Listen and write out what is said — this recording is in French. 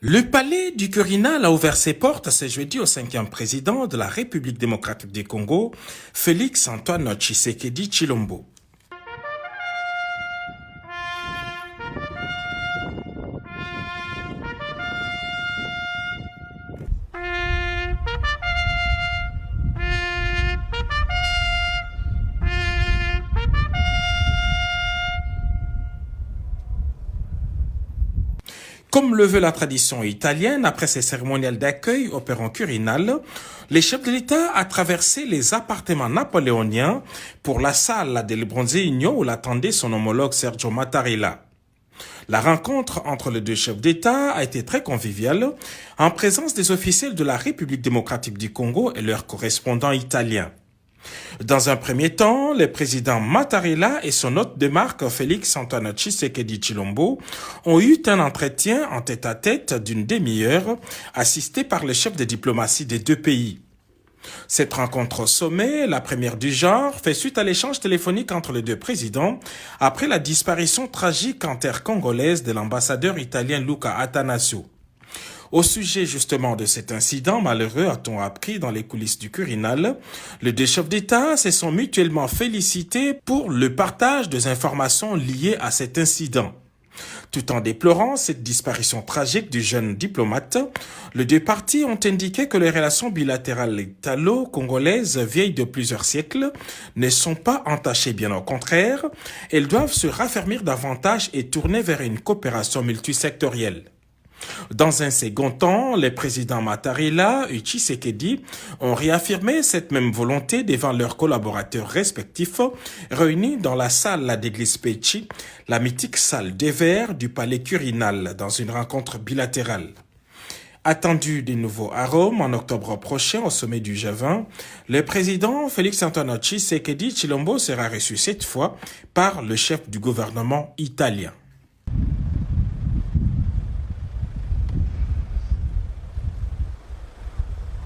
Le palais du Quirinal a ouvert ses portes ce jeudi au 5e président de la République démocratique du Congo, Félix Antoine Tshisekedi Tshilombo. Comme le veut la tradition italienne, après ces cérémoniales d'accueil opérant Quirinal, les chefs de l'État a traversé les appartements napoléoniens pour la salle del Bronzino où l'attendait son homologue Sergio Mattarella. La rencontre entre les deux chefs d'État a été très conviviale, en présence des officiels de la République démocratique du Congo et leurs correspondants italiens. Dans un premier temps, le président Mattarella et son hôte de marque Félix Antoine Tshisekedi Tshilombo ont eu un entretien en tête-à-tête d'une demi-heure, assisté par les chefs de diplomatie des deux pays. Cette rencontre au sommet, la première du genre, fait suite à l'échange téléphonique entre les deux présidents après la disparition tragique en terre congolaise de l'ambassadeur italien Luca Attanasio. Au sujet justement de cet incident malheureux, a-t-on appris dans les coulisses du Quirinal, les deux chefs d'État se sont mutuellement félicités pour le partage des informations liées à cet incident. Tout en déplorant cette disparition tragique du jeune diplomate, les deux parties ont indiqué que les relations bilatérales italo-congolaises vieilles de plusieurs siècles ne sont pas entachées, bien au contraire, elles doivent se raffermir davantage et tourner vers une coopération multisectorielle. Dans un second temps, les présidents Mattarella et Tshisekedi ont réaffirmé cette même volonté devant leurs collaborateurs respectifs réunis dans la salle d'église Pechi, la mythique salle des Verts du palais Quirinal, dans une rencontre bilatérale. Attendu de nouveaux arômes en octobre prochain au sommet du G20, le président Félix Antoine Tshisekedi Tshilombo sera reçu cette fois par le chef du gouvernement italien.